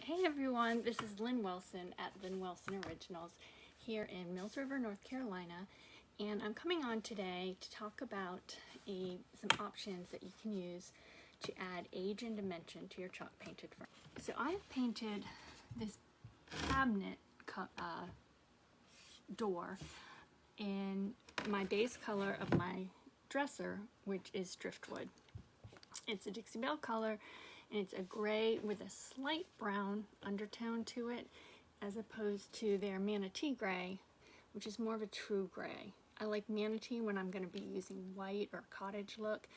Hey everyone, this is Lynn Wilson at Lynn Wilson Originals here in Mills River, North Carolina, and I'm coming on today to talk about some options that you can use to add age and dimension to your chalk painted frame. So I have painted this cabinet door in my base color of my dresser, which is Driftwood. It's a Dixie Belle color, and it's a gray with a slight brown undertone to it, as opposed to their manatee gray, which is more of a true gray. I like manatee when I'm going to be using white or cottage look,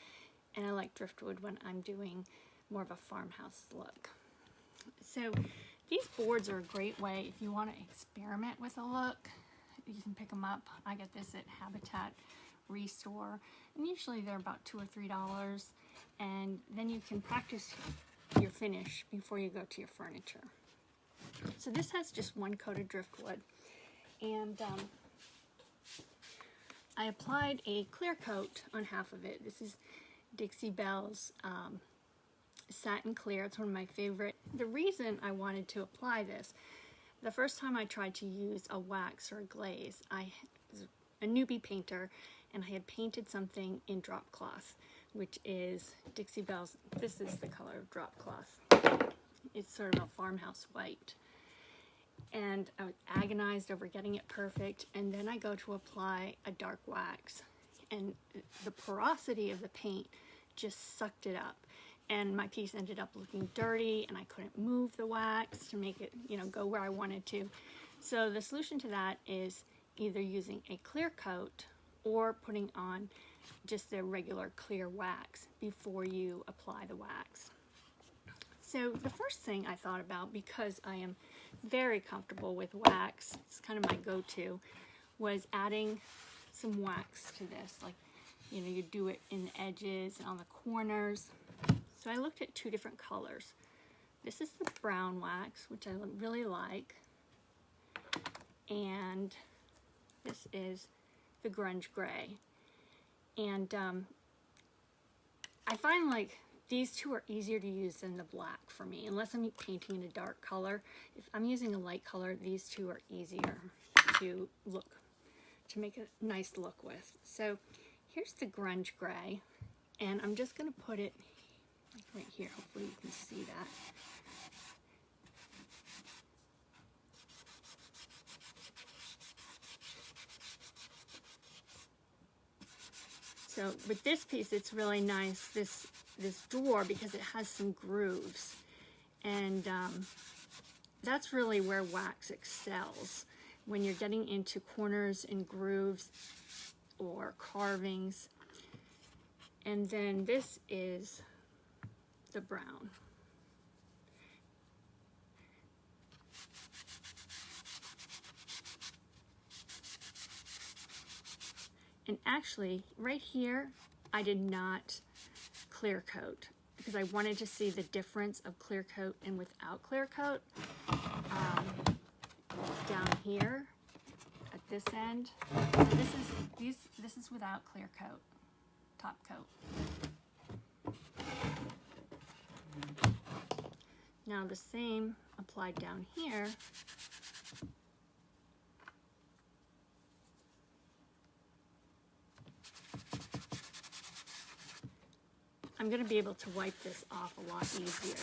and I like Driftwood when I'm doing more of a farmhouse look. So these boards are a great way if you want to experiment with a look. You can pick them up. I get this at Habitat Restore, and usually they're about $2 or $3, and then you can practice your finish before you go to your furniture. So this has just one coat of Driftwood, and I applied a clear coat on half of it. This is Dixie Belle's Satin Clear. It's one of my favorite. The reason I wanted to apply this, the first time I tried to use a wax or a glaze, I was a newbie painter, and I had painted something in drop cloth, which is Dixie Belle's. This is the color of drop cloth. It's sort of a farmhouse white. And I was agonized over getting it perfect, and then I go to apply a dark wax, and the porosity of the paint just sucked it up, and my piece ended up looking dirty, and I couldn't move the wax to make it, go where I wanted to. So the solution to that is either using a clear coat or putting on just the regular clear wax before you apply the wax. So the first thing I thought about, because I am very comfortable with wax, it's kind of my go-to, was adding some wax to this. Like, you do it in the edges and on the corners. So I looked at two different colors. This is the brown wax, which I really like, and this is the Grunge gray. And I find like these two are easier to use than the black for me, unless I'm painting in a dark color. If I'm using a light color, these two are easier to make a nice look with. So here's the Grunge gray, and I'm just going to put it right here. Hopefully you can see that. So with this piece, it's really nice, this door, because it has some grooves, and that's really where wax excels, when you're getting into corners and grooves or carvings. And then this is the brown. And actually, right here, I did not clear coat because I wanted to see the difference of clear coat and without clear coat. Down here, at this end, so this is without clear coat, top coat. Now the same applied down here. I'm going to be able to wipe this off a lot easier.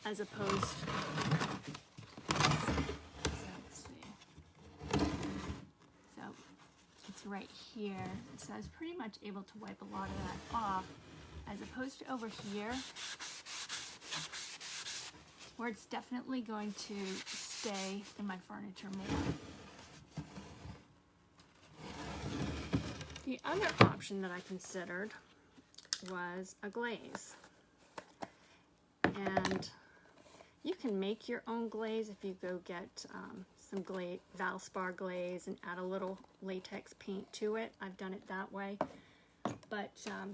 As opposed, so it's right here. So I was pretty much able to wipe a lot of that off, as opposed to over here, where it's definitely going to stay in my furniture more. The other option that I considered was a glaze. And you can make your own glaze if you go get some Valspar glaze and add a little latex paint to it. I've done it that way. But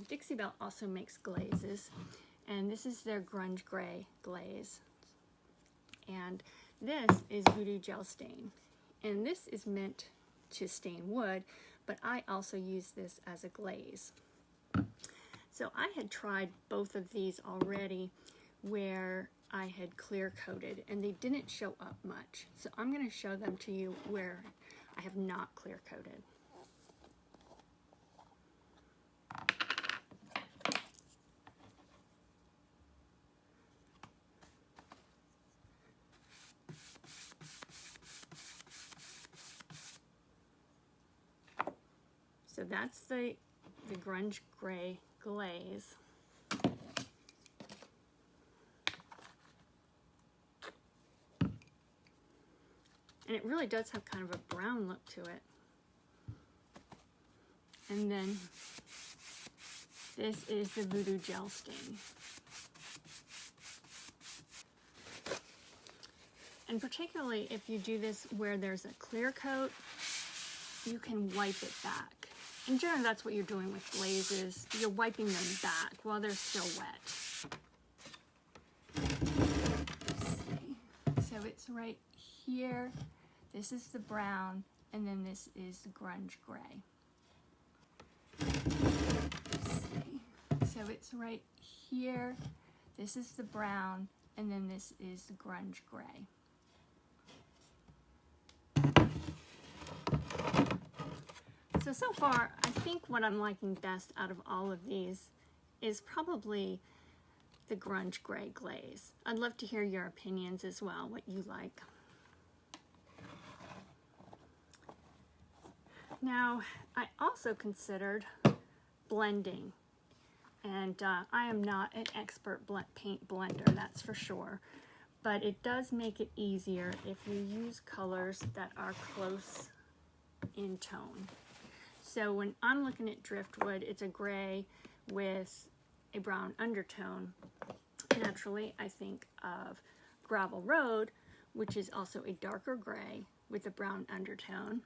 Dixie Belle also makes glazes, and this is their Grunge Gray glaze. And this is Voodoo Gel Stain. And this is meant to stain wood, but I also use this as a glaze. So I had tried both of these already where I had clear coated and they didn't show up much. So I'm going to show them to you where I have not clear coated. So that's the Grunge Gray Glaze. And it really does have kind of a brown look to it. And then this is the Voodoo Gel Stain. And particularly if you do this where there's a clear coat, you can wipe it back. And generally that's what you're doing with glazes. You're wiping them back while they're still wet. Let's see. So it's right here. This is the brown, and then this is the Grunge Gray. Let's see. So it's right here. This is the brown, and then this is the Grunge Gray. So far, I think what I'm liking best out of all of these is probably the Grunge Gray Glaze. I'd love to hear your opinions as well, what you like. Now, I also considered blending, and I am not an expert paint blender, that's for sure, but it does make it easier if you use colors that are close in tone. So when I'm looking at Driftwood, it's a gray with a brown undertone. Naturally, I think of Gravel Road, which is also a darker gray with a brown undertone,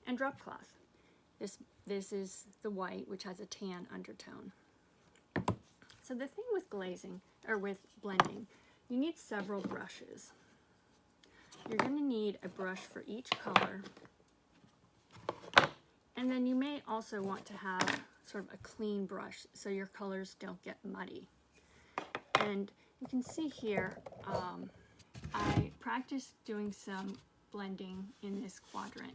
and Drop Cloth. This is the white, which has a tan undertone. So the thing with glazing, or with blending, you need several brushes. You're going to need a brush for each color. And then you may also want to have sort of a clean brush so your colors don't get muddy. And you can see here, I practiced doing some blending in this quadrant.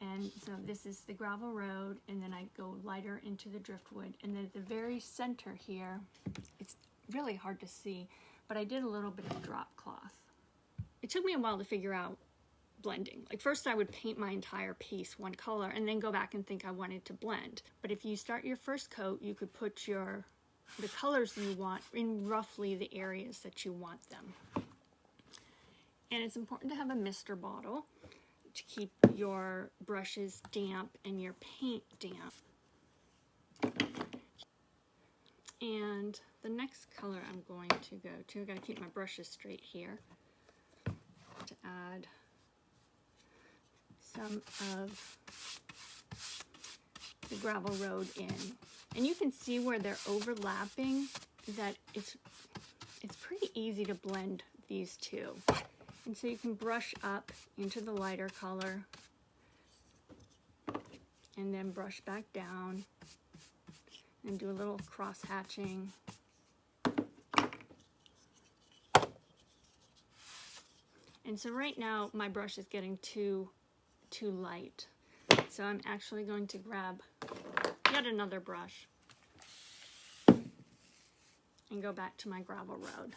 And so this is the Gravel Road, and then I go lighter into the Driftwood. And then at the very center here, it's really hard to see, but I did a little bit of Drop Cloth. It took me a while to figure out blending. Like first I would paint my entire piece one color and then go back and think I wanted to blend. But if you start your first coat, you could put the colors you want in roughly the areas that you want them. And it's important to have a mister bottle to keep your brushes damp and your paint damp. And the next color I'm going to go to, I've got to keep my brushes straight here, to add some of the Gravel Road in. And you can see where they're overlapping that it's pretty easy to blend these two. And so you can brush up into the lighter color and then brush back down and do a little cross hatching. And so right now my brush is getting too light. So I'm actually going to grab yet another brush and go back to my Gravel Road.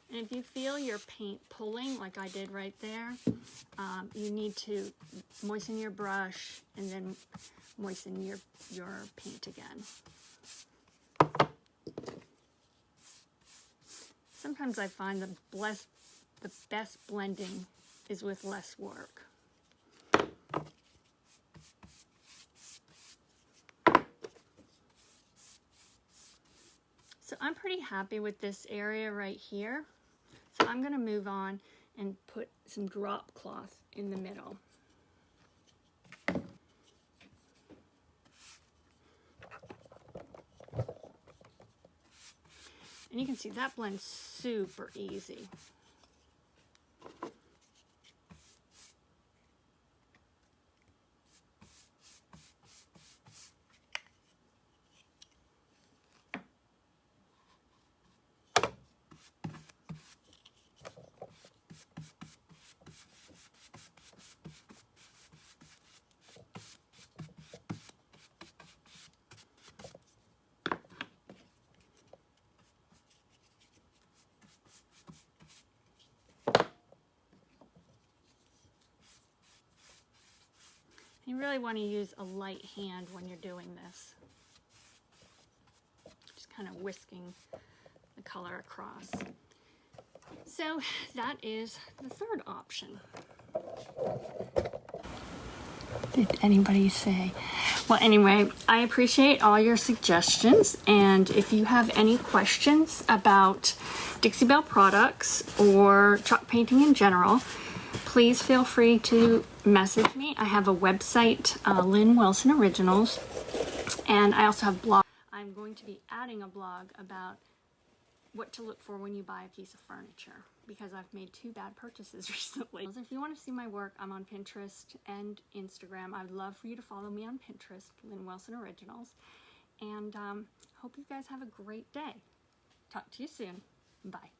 And if you feel your paint pulling like I did right there, you need to moisten your brush and then moisten your paint again. Sometimes I find the best blending is with less work. So I'm pretty happy with this area right here. So I'm going to move on and put some Drop Cloth in the middle. And you can see that blends super easy. You really want to use a light hand when you're doing this. Just kind of whisking the color across. So that is the third option. Did anybody say? Well, anyway, I appreciate all your suggestions, and if you have any questions about Dixie Belle products or chalk painting in general, please feel free to message me. I have a website, Lynn Wilson Originals, and I also have blog. I'm going to be adding a blog about what to look for when you buy a piece of furniture, because I've made 2 bad purchases recently. If you want to see my work, I'm on Pinterest and Instagram. I'd love for you to follow me on Pinterest, Lynn Wilson Originals, and hope you guys have a great day. Talk to you soon. Bye.